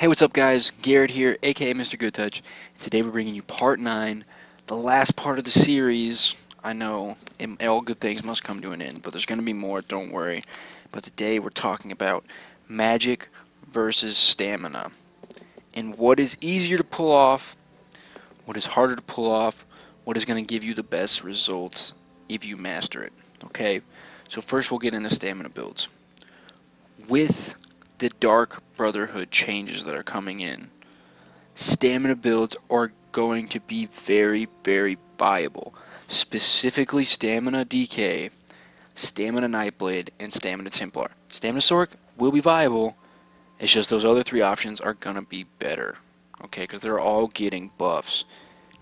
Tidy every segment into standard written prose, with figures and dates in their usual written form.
Hey, what's up guys? Garrett here, aka Mr. Good Touch. Today we're bringing you part 9, the last part of the series. I know, all good things must come to an end, but there's going to be more, don't worry. But today we're talking about magic versus stamina. And what is easier to pull off, what is harder to pull off, what is going to give you the best results if you master it. Okay, so first we'll get into stamina builds. With the Dark Brotherhood changes that are coming in, stamina builds are going to be very, very viable. Specifically, Stamina DK, Stamina Nightblade, and Stamina Templar. Stamina Sork will be viable, it's just those other three options are going to be better. Okay, because they're all getting buffs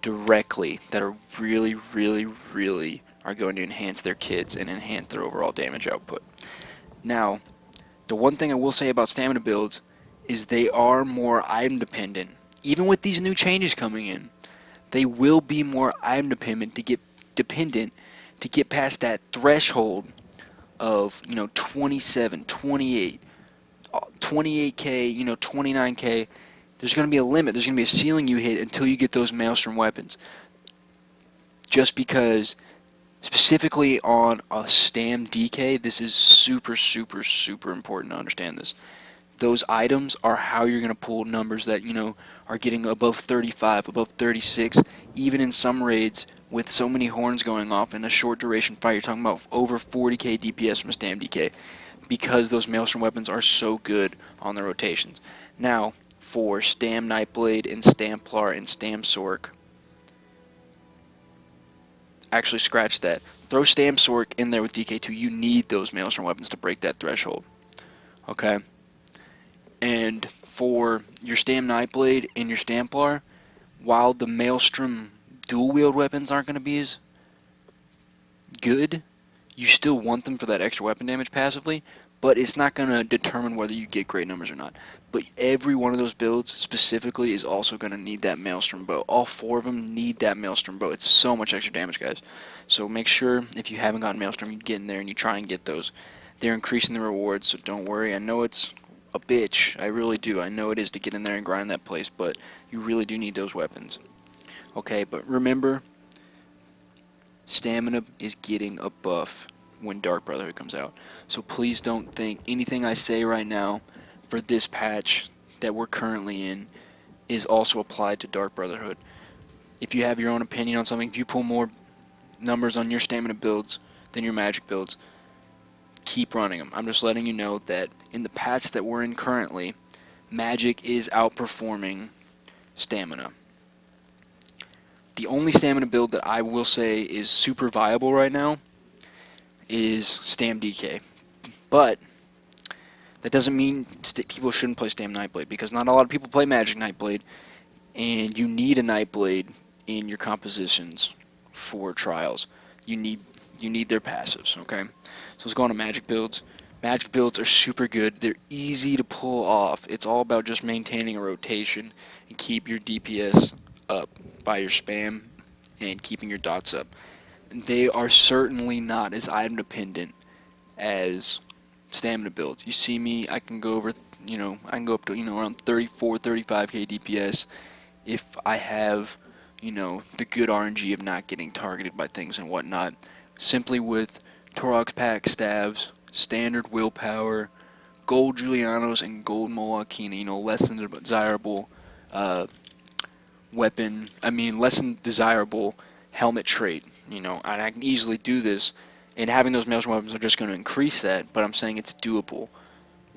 directly that are really, really, really are going to enhance their kits and enhance their overall damage output. Now, the one thing I will say about stamina builds is they are more item dependent. Even with these new changes coming in, they will be more item dependent to get past that threshold of 27, 28, 28k, 29k. There's going to be a limit. There's going to be a ceiling you hit until you get those Maelstrom weapons. Just because specifically on a Stam DK, this is super, super, super important to understand this. Those items are how you're going to pull numbers that, are getting above 35, above 36, even in some raids with so many horns going off in a short duration fight. You're talking about over 40k DPS from a Stam DK because those Maelstrom weapons are so good on the rotations. Now, for Stam Nightblade and Stamplar and Stam Sork, actually scratch that. Throw Stam Sork in there with DK2. You need those Maelstrom weapons to break that threshold. Okay? And for your Stam Nightblade and your Stamplar, while the Maelstrom dual wield weapons aren't going to be as good, you still want them for that extra weapon damage passively, but it's not going to determine whether you get great numbers or not. But every one of those builds specifically is also going to need that Maelstrom bow. All four of them need that Maelstrom bow. It's so much extra damage, guys. So make sure if you haven't gotten Maelstrom, you get in there and you try and get those. They're increasing the rewards, so don't worry. I know it's a bitch. I really do. I know it is to get in there and grind that place, but you really do need those weapons. Okay, but remember, stamina is getting a buff when Dark Brotherhood comes out. So please don't think anything I say right now for this patch that we're currently in is also applied to Dark Brotherhood. If you have your own opinion on something, if you pull more numbers on your stamina builds than your magic builds, keep running them. I'm just letting you know that in the patch that we're in currently, magic is outperforming stamina. The only stamina build that I will say is super viable right now is Stam DK. But that doesn't mean people shouldn't play Stam Nightblade, because not a lot of people play Magic Nightblade, and you need a Nightblade in your compositions for trials. You need their passives, okay? So let's go on to Magic builds. Magic builds are super good. They're easy to pull off. It's all about just maintaining a rotation and keep your DPS up by your spam and keeping your dots up. They are certainly not as item dependent as stamina builds. You see me, I can go over, I can go up to, around 34, 35k DPS if I have, the good RNG of not getting targeted by things and whatnot. Simply with Torok's Pack Staves, standard willpower, gold Julianos, and gold Moakina, less than desirable less than desirable helmet trait, and I can easily do this, and having those Maelstrom weapons are just going to increase that, but I'm saying it's doable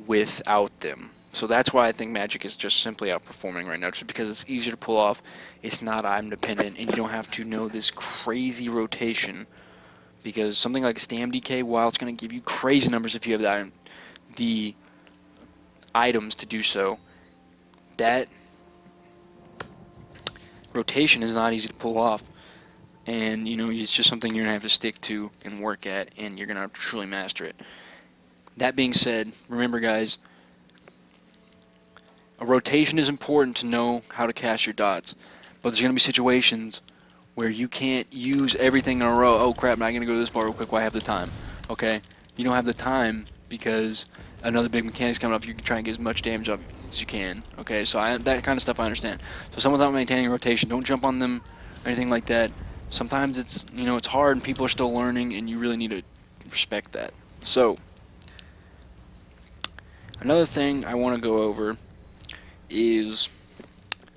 without them. So that's why I think Magic is just simply outperforming right now, just because it's easier to pull off, it's not item dependent, and you don't have to know this crazy rotation, because something like Stam DK, while it's going to give you crazy numbers if you have the items to do so, that rotation is not easy to pull off. And it's just something you're gonna have to stick to and work at, and you're gonna have to truly master it. That being said, remember guys, a rotation is important to know how to cast your dots, but there's gonna be situations where you can't use everything in a row. Oh crap, I'm gonna go to this bar real quick while I have the time. Okay, you don't have the time because another big mechanic's coming up. You can try and get as much damage up as you can. Okay, so that kind of stuff I understand. So if someone's not maintaining rotation, don't jump on them or anything like that. Sometimes it's it's hard and people are still learning, and you really need to respect that. So another thing I want to go over is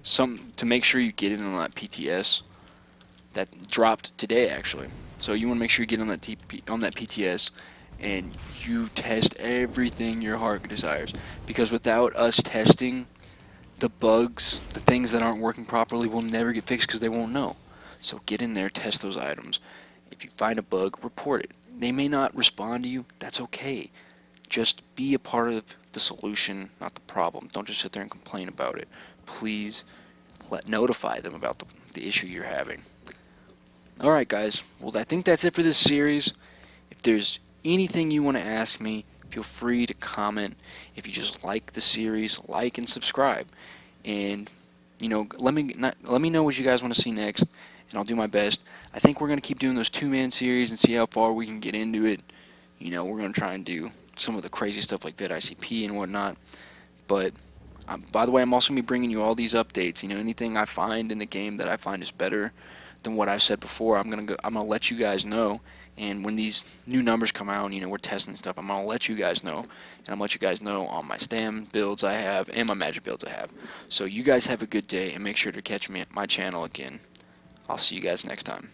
some to make sure you get in on that PTS that dropped today actually. So you want to make sure you get on that PTS and you test everything your heart desires, because without us testing, the bugs, the things that aren't working properly will never get fixed because they won't know. So get in there, test those items. If you find a bug, report it. They may not respond to you, that's okay. Just be a part of the solution, not the problem. Don't just sit there and complain about it. Please notify them about the issue you're having. Alright guys, well I think that's it for this series. If there's anything you want to ask me, feel free to comment. If you just like the series, like and subscribe. And let me know what you guys want to see next, and I'll do my best. I think we're gonna keep doing those two-man series and see how far we can get into it. We're gonna try and do some of the crazy stuff like vidICP and whatnot. But by the way, I'm also gonna be bringing you all these updates. Anything I find in the game that I find is better than what I've said before, I'm gonna let you guys know. And when these new numbers come out, we're testing stuff, I'm gonna let you guys know, and I'm gonna let you guys know on my stam builds I have and my magic builds I have. So you guys have a good day, and make sure to catch me at my channel again. I'll see you guys next time.